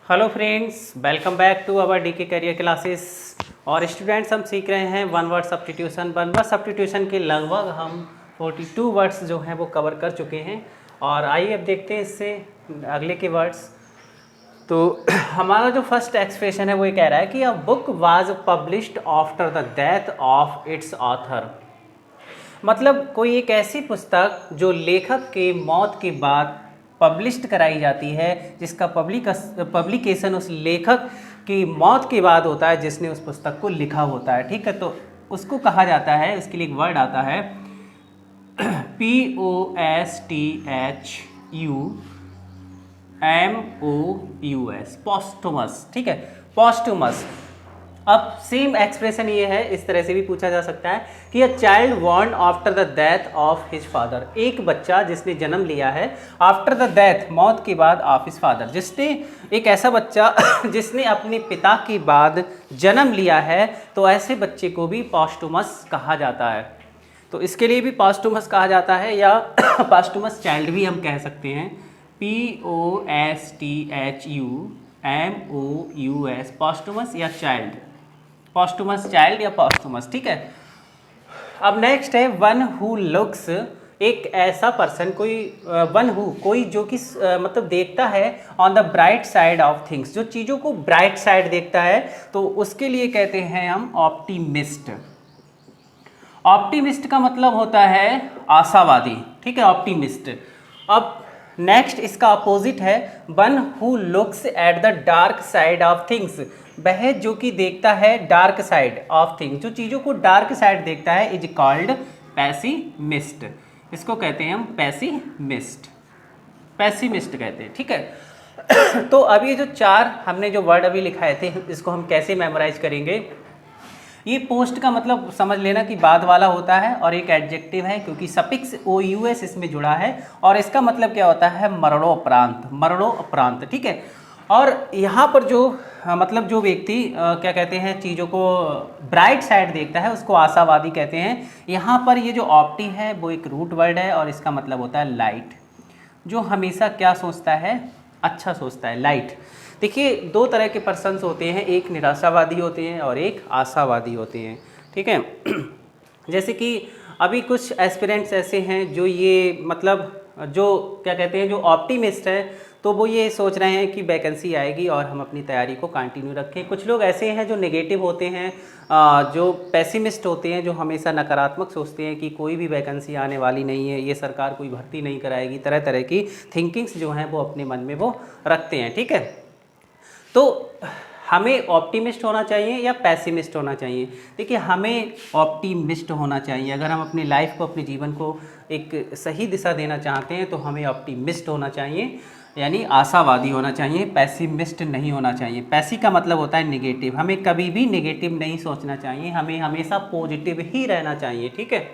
Hello friends, welcome back to our DK career classes. और students, हम सीख रहे हैं one word substitution. One word substitution के लगभग हम 42 वर्ड्स जो हैं वो कवर कर चुके हैं। और आइए अब देखते हैं इससे अगले के वर्ड्स। तो हमारा जो फर्स्ट एक्सप्रेशन है वो ये कह रहा है कि a book was published after the death of its author. मतलब कोई एक ऐसी पुस्तक जो लेखक के मौत के बाद पब्लिश्ड कराई जाती है, जिसका पब्लिकेशन उस लेखक की मौत के बाद होता है जिसने उस पुस्तक को लिखा होता है। ठीक है, तो उसको कहा जाता है, इसके लिए एक वर्ड आता है POSTHUMOUS, पोस्टुमस। ठीक है, पोस्टुमस। अब सेम एक्सप्रेशन ये है, इस तरह से भी पूछा जा सकता है कि a child born after the death of his father. एक बच्चा जिसने जन्म लिया है आफ्टर द डेथ, मौत के बाद, ऑफ हिज फादर, जिसने एक ऐसा बच्चा जिसने अपने पिता के बाद जन्म लिया है, तो ऐसे बच्चे को भी पोस्टुमस कहा जाता है। तो इसके लिए भी पोस्टुमस कहा जाता है, या पोस्टुमस चाइल्ड भी हम कह सकते हैं। POSTHUMOUS, पोस्टुमस या चाइल्ड, पोस्टुमस चाइल्ड या पोस्टुमस। ठीक है, अब नेक्स्ट है वन हु लुक्स। एक ऐसा पर्सन, कोई वन हु, कोई जो कि मतलब देखता है on the bright side of things, जो चीज़ों को ब्राइट साइड देखता है, तो उसके लिए कहते हैं हम ऑप्टिमिस्ट। ऑप्टिमिस्ट का मतलब होता है आशावादी। ठीक है, ऑप्टिमिस्ट। अब नेक्स्ट इसका अपोजिट है one who looks at the dark side of things. वह जो कि देखता है डार्क साइड ऑफ थिंग्स, जो चीज़ों को डार्क साइड देखता है, इज कॉल्ड पैसिमिस्ट। इसको कहते हैं हम पैसिमिस्ट, पैसिमिस्ट कहते हैं। ठीक है, तो अब ये जो चार हमने जो वर्ड अभी लिखाए थे, इसको हम कैसे मेमोराइज करेंगे। ये पोस्ट का मतलब समझ लेना कि बाद वाला होता है, और एक एडजेक्टिव है क्योंकि सफिक्स OUS इसमें जुड़ा है, और इसका मतलब क्या होता है, मरणोपरांत, मरणोपरांत। ठीक है, और यहाँ पर जो मतलब जो व्यक्ति क्या कहते हैं, चीज़ों को ब्राइट साइड देखता है, उसको आशावादी कहते हैं। यहाँ पर ये जो ऑप्टी है वो एक रूट वर्ड है, और इसका मतलब होता है लाइट, जो हमेशा क्या सोचता है, अच्छा सोचता है, लाइट। देखिए, दो तरह के पर्सन्स होते हैं, एक निराशावादी होते हैं और एक आशावादी होते हैं। ठीक है, जैसे कि अभी कुछ एस्पिरेंट्स ऐसे हैं जो ये मतलब जो क्या कहते हैं, जो ऑप्टिमिस्ट हैं, तो वो ये सोच रहे हैं कि वैकेंसी आएगी और हम अपनी तैयारी को कंटिन्यू रखें। कुछ लोग ऐसे हैं जो नेगेटिव होते हैं, जो पेसिमिस्ट होते हैं, जो हमेशा नकारात्मक सोचते हैं कि कोई भी वैकेंसी आने वाली नहीं है, ये सरकार कोई भर्ती नहीं कराएगी। तरह तरह की थिंकिंग्स जो हैं वो अपने मन में वो रखते हैं। ठीक है, तो हमें ऑप्टिमिस्ट होना चाहिए या पैसिमिस्ट होना चाहिए। देखिए, हमें ऑप्टिमिस्ट होना चाहिए। अगर हम अपनी लाइफ को, अपने जीवन को एक सही दिशा देना चाहते हैं, तो हमें ऑप्टिमिस्ट होना चाहिए, यानी आशावादी होना चाहिए, पैसिमिस्ट नहीं होना चाहिए। पैसी का मतलब होता है नेगेटिव, हमें कभी भी नेगेटिव नहीं सोचना चाहिए, हमें हमेशा पॉजिटिव ही रहना चाहिए। ठीक है,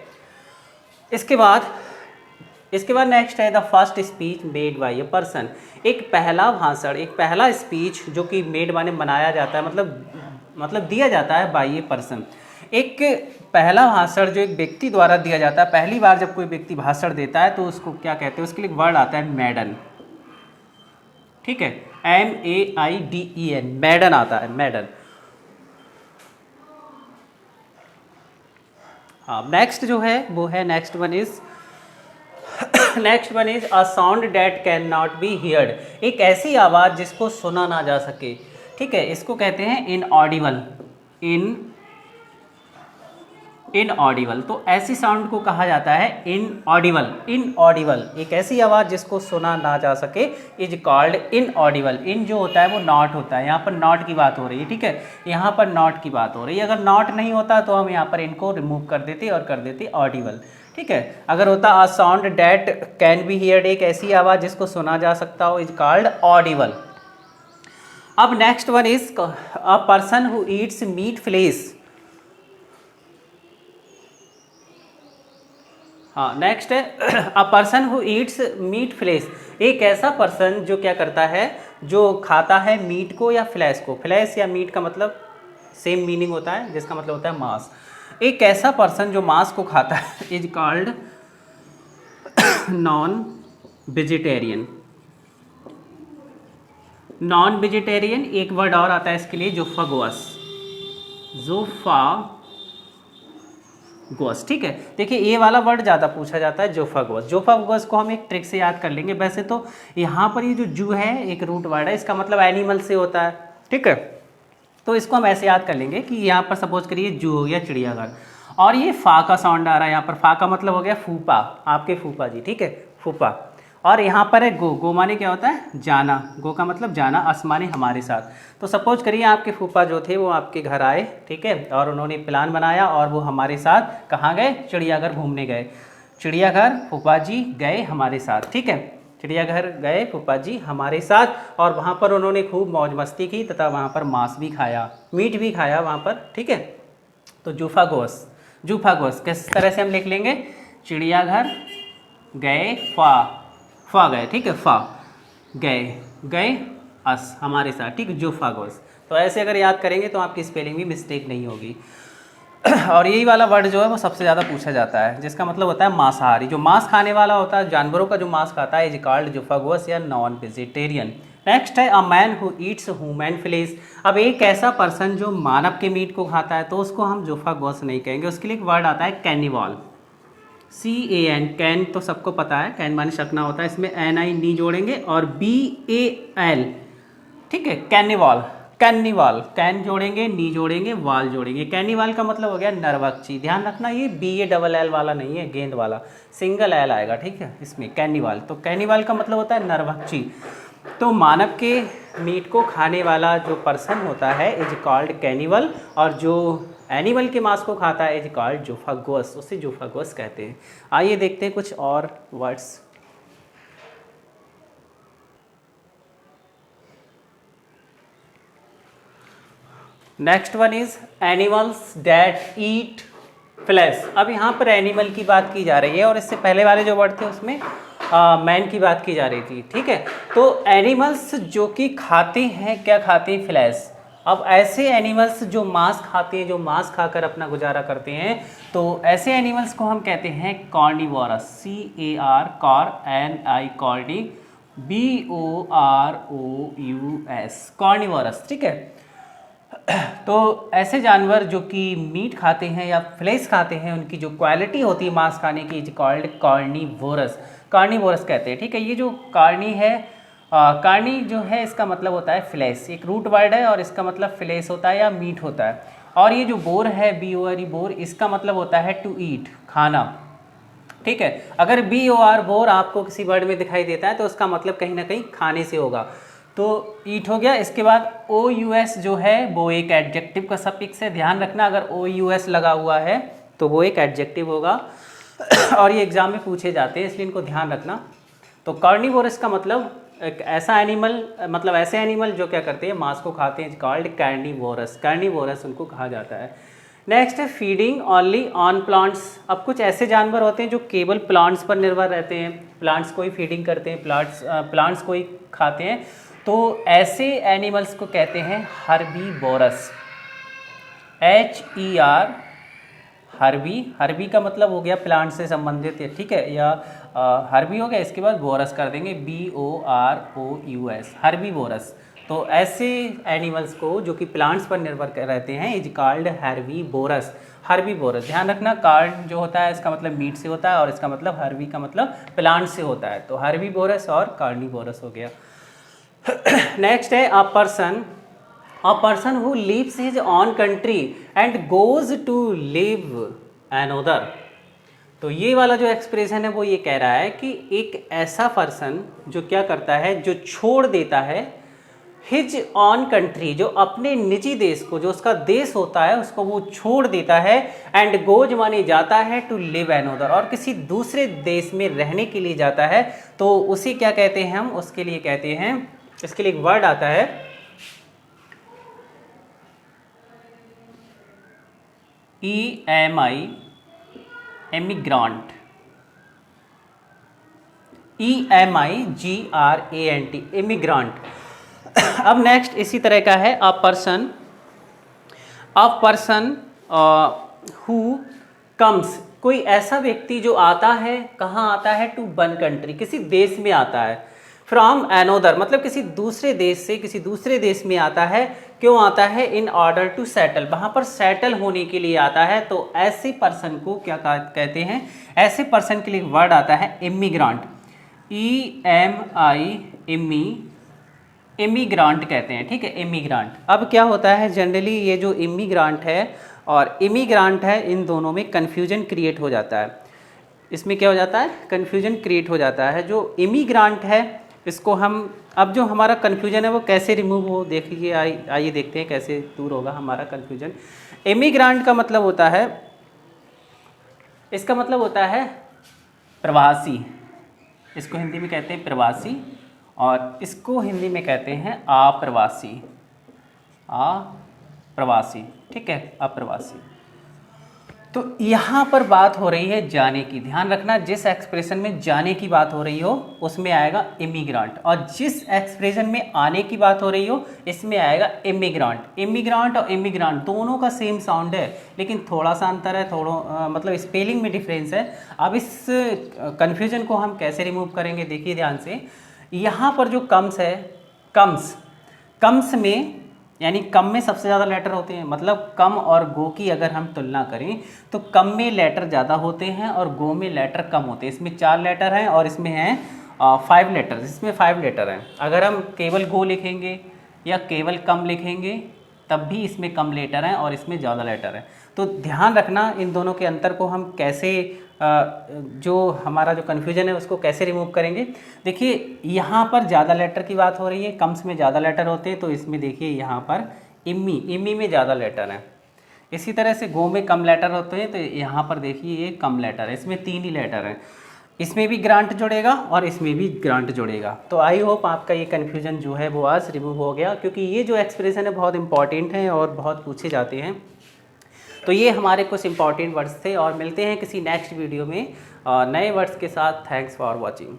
इसके बाद नेक्स्ट है the first speech made by a person. एक पहला भाषण, एक पहला स्पीच जो कि मेड माने बनाया जाता है, मतलब दिया जाता है बाय ए पर्सन। एक पहला भाषण जो एक व्यक्ति द्वारा दिया जाता है, पहली बार जब कोई व्यक्ति भाषण देता है तो उसको क्या कहते हैं, उसके लिए एक वर्ड आता है मैडन। ठीक है, MAIDEN, मैडन आता है, मैडन। हाँ, नेक्स्ट जो है वो है, next one is a sound that can not be heard. एक ऐसी आवाज़ जिसको सुना ना जा सके। ठीक है, इसको कहते हैं इनऑडिबल, इनऑडिबल। तो ऐसी साउंड को कहा जाता है इनऑडिबल। इनऑडिबल, एक ऐसी आवाज़ जिसको सुना ना जा सके, इज कॉल्ड इनऑडिबल। इन जो होता है वो नॉट होता है, यहाँ पर नॉट की बात हो रही है। ठीक है, यहाँ पर नॉट की बात हो रही है। अगर नॉट नहीं होता तो हम यहाँ पर इनको रिमूव कर देते और कर देते ऑडिबल। ठीक है, अगर होता a sound that can be heard, एक ऐसी आवाज़ जिसको सुना जा सकता हो, इज कॉल्ड ऑडिबल। अब next one is a person who eats meat flesh. हाँ, नेक्स्ट है a person who eats meat flesh. एक ऐसा पर्सन जो क्या करता है, जो खाता है मीट को या फ्लैश को। फ्लैश या मीट का मतलब सेम मीनिंग होता है, जिसका मतलब होता है मांस। एक ऐसा पर्सन जो मांस को खाता है, is called non vegetarian. Non vegetarian, एक वर्ड और आता है इसके लिए, जोफागोस, जोफागोस, ठीक है। देखिए ये वाला वर्ड ज़्यादा पूछा जाता है, जोफागोस। जोफागोस को हम एक ट्रिक से याद कर लेंगे। वैसे तो यहाँ पर ये जो जू है एक रूट वर्ड है, इसका मतलब एनिमल से होता है, ठीक है। तो इसको हम ऐसे याद कर लेंगे कि यहाँ पर सपोज करिए जू हो गया चिड़ियाघर, और ये फा का साउंड आ रहा है यहाँ पर। फा का मतलब हो गया फूफा, आपके फूफा जी, ठीक है, फूफा। और यहाँ पर है गो, गो माने क्या होता है, जाना। गो का मतलब जाना, अस माने हमारे साथ। तो सपोज करिए आपके फूफा जो थे वो आपके घर आए, ठीक है, और उन्होंने प्लान बनाया और वो हमारे साथ कहाँ गए, चिड़ियाघर घूमने गए। चिड़ियाघर फूफा जी गए हमारे साथ, ठीक है, चिड़ियाघर गए फूफा जी हमारे साथ, और वहाँ पर उन्होंने खूब मौज मस्ती की तथा वहाँ पर मांस भी खाया, मीट भी खाया वहाँ पर, ठीक है। तो जूफागोस, जूफागोस किस तरह से हम लिख लेंगे, चिड़ियाघर गए, फा गए, ठीक है, फा गए, गए अस हमारे साथ, ठीक है, जूफागोस। तो ऐसे अगर याद करेंगे तो आपकी स्पेलिंग भी मिस्टेक नहीं होगी। और यही वाला वर्ड जो है वो सबसे ज़्यादा पूछा जाता है, जिसका मतलब होता है मांसाहारी। जो मांस खाने वाला होता है, जानवरों का जो मांस खाता है, इज कॉल्ड जोफागोस या नॉन वेजिटेरियन। नेक्स्ट है a man who eats human flesh. अब एक ऐसा पर्सन जो मानव के मीट को खाता है तो उसको हम जोफागोस नहीं कहेंगे, उसके लिए एक वर्ड आता है कैनिवल, CAN। कैन तो सबको पता है, कैन माने शकना होता है, इसमें NI नी जोड़ेंगे और BAL, ठीक है, कैनिवल, कैनिवल, कैन जोड़ेंगे, नी जोड़ेंगे, वाल जोड़ेंगे। कैनिवल का मतलब हो गया नरभक्षी। ध्यान रखना ये BALL वाला नहीं है, गेंद वाला, सिंगल एल आएगा, ठीक है, इसमें कैनिवल। तो कैनिवल का मतलब होता है नरभक्षी। तो मानव के मीट को खाने वाला जो पर्सन होता है इज कॉल्ड कैनिवल, और जो एनिमल के मांस को खाता है इज कॉल्ड जोफागोस, उसे जोफागोस कहते हैं। आइए देखते हैं कुछ और words. Next one is animals that eat flash. अब यहाँ पर एनिमल की बात की जा रही है, और इससे पहले वाले जो वर्ड थे उसमें मैन की बात की जा रही थी, ठीक है। तो एनिमल्स जो कि खाते हैं, क्या खाते हैं, फ्लैश। अब ऐसे एनिमल्स जो मांस खाते हैं, जो मांस खाकर अपना गुजारा करते हैं, तो ऐसे एनिमल्स को हम कहते हैं कॉर्निवोरस, CAR, कॉर, NI, कॉर्नी, BOROUS, कॉर्निवोरस, ठीक है। तो ऐसे जानवर जो कि मीट खाते हैं या फ्लेश खाते हैं, उनकी जो क्वालिटी होती है मांस खाने की इज कॉल्ड कार्निवोरस, कार्निवोरस कहते हैं, ठीक है। ये जो कार्नी है, कार्नी जो है इसका मतलब होता है फ्लेश, एक रूट वर्ड है और इसका मतलब फ्लेश होता है या मीट होता है। और ये जो बोर है, BOR बोर, इसका मतलब होता है टू ईट, खाना, ठीक है। अगर BOR बोर आपको किसी वर्ड में दिखाई देता है तो उसका मतलब कहीं ना कहीं खाने से होगा, तो ईट हो गया। इसके बाद OUS जो है वो एक एडजेक्टिव का सफिक्स है, ध्यान रखना, अगर OUS लगा हुआ है तो वो एक एडजेक्टिव होगा और ये एग्जाम में पूछे जाते हैं, इसलिए इनको ध्यान रखना। तो कार्निवोरस का मतलब एक ऐसा एनिमल, मतलब ऐसे एनिमल जो क्या करते हैं, मांस को खाते हैं, कॉल्ड कार्निवोरस, कार्निवोरस उनको कहा जाता है। नेक्स्ट है फीडिंग ओनली ऑन प्लांट्स। अब कुछ ऐसे जानवर होते हैं जो केवल प्लांट्स पर निर्भर रहते हैं, प्लांट्स को ही फीडिंग करते हैं, प्लांट्स को ही खाते हैं, तो ऐसे एनिमल्स को कहते हैं हर्बीवोरस, HER, हर्बी, हर्बी का मतलब हो गया प्लांट से संबंधित है, ठीक है, या हर्बी हो गया, इसके बाद वोरस कर देंगे, BOROUS, हर्बीवोरस। तो ऐसे एनिमल्स को जो कि प्लांट्स पर निर्भर रहते हैं इज कॉल्ड हर्बीवोरस, हर्बीवोरस। ध्यान रखना, कार्ड जो होता है इसका मतलब मीट से होता है और इसका मतलब हर्बी का मतलब प्लांट से होता है, तो हर्बीवोरस और कार्निवोरस हो गया। नेक्स्ट है a person who lives his own country and goes to live another. तो ये वाला जो एक्सप्रेशन है वो ये कह रहा है कि एक ऐसा पर्सन जो क्या करता है, जो छोड़ देता है हिज ऑन कंट्री, जो अपने निजी देश को, जो उसका देश होता है उसको वो छोड़ देता है, एंड गोज माने जाता है, टू लिव अनदर, और किसी दूसरे देश में रहने के लिए जाता है, तो उसे क्या कहते हैं हम, उसके लिए कहते हैं, इसके लिए एक वर्ड आता है EMI, एमिग्रांट, EMIGRANT, इमिग्रांट। अब नेक्स्ट इसी तरह का है अ पर्सन हु कम्स, कोई ऐसा व्यक्ति जो आता है, कहाँ आता है, टू वन कंट्री, किसी देश में आता है, फ्रॉम एनोदर मतलब किसी दूसरे देश से किसी दूसरे देश में आता है। क्यों आता है? इन ऑर्डर टू सेटल, वहाँ पर सेटल होने के लिए आता है। तो ऐसे पर्सन को क्या कहते हैं? ऐसे पर्सन के लिए वर्ड आता है इमिग्रांट, इमिग्रांट कहते हैं, ठीक है, इमिग्रांट। अब क्या होता है जनरली ये जो इमिग्रांट है और इमिग्रांट है इन दोनों में कन्फ्यूजन क्रिएट हो जाता है। इसमें क्या हो जाता है? कन्फ्यूजन क्रिएट हो जाता है। जो इमिग्रांट है इसको हम, अब जो हमारा कन्फ्यूजन है वो कैसे रिमूव हो, देखिए आइए देखते हैं कैसे दूर होगा हमारा कन्फ्यूजन। इमिग्रांट का मतलब होता है, इसका मतलब होता है प्रवासी, इसको हिंदी में कहते हैं प्रवासी और इसको हिंदी में कहते हैं अप्रवासी, अप्रवासी, ठीक है, अप्रवासी। तो यहाँ पर बात हो रही है जाने की, ध्यान रखना जिस एक्सप्रेशन में जाने की बात हो रही हो उसमें आएगा इमिग्रांट और जिस एक्सप्रेशन में आने की बात हो रही हो इसमें आएगा इमिग्रांट। इमिग्रांट और इमिग्रांट दोनों का सेम साउंड है लेकिन थोड़ा सा अंतर है, मतलब स्पेलिंग में डिफरेंस है। अब इस कन्फ्यूजन को हम कैसे रिमूव करेंगे देखिए ध्यान से। यहाँ पर जो कम्स है, कम्स में यानी कम में सबसे ज़्यादा लेटर होते हैं, मतलब कम और गो की अगर हम तुलना करें तो कम में लेटर ज़्यादा होते हैं और गो में लेटर कम होते हैं। इसमें 4 लेटर हैं और इसमें हैं 5 लेटर, इसमें 5 लेटर हैं। अगर हम केवल गो लिखेंगे या केवल कम लिखेंगे तब भी इसमें कम लेटर हैं और इसमें ज़्यादा लेटर हैं। तो ध्यान रखना इन दोनों के अंतर को हम कैसे, जो हमारा जो कन्फ्यूजन है उसको कैसे रिमूव करेंगे। देखिए यहाँ पर ज़्यादा लेटर की बात हो रही है, कम्स में ज़्यादा लेटर होते हैं, तो इसमें देखिए यहाँ पर इम्मी में ज़्यादा लेटर हैं। इसी तरह से गो में कम लेटर होते हैं, तो यहाँ पर देखिए ये कम लेटर है, इसमें 3 ही लेटर हैं। इसमें भी ग्रांट जुड़ेगा और इसमें भी ग्रांट जुड़ेगा। तो आई होप आपका ये कन्फ्यूजन जो है वो आज रिमूव हो गया, क्योंकि ये जो एक्सप्रेशन है बहुत इंपॉर्टेंट है और बहुत पूछे जाते हैं। तो ये हमारे कुछ इंपॉर्टेंट वर्ड्स थे और मिलते हैं किसी नेक्स्ट वीडियो में नए वर्ड्स के साथ। Thanks for watching.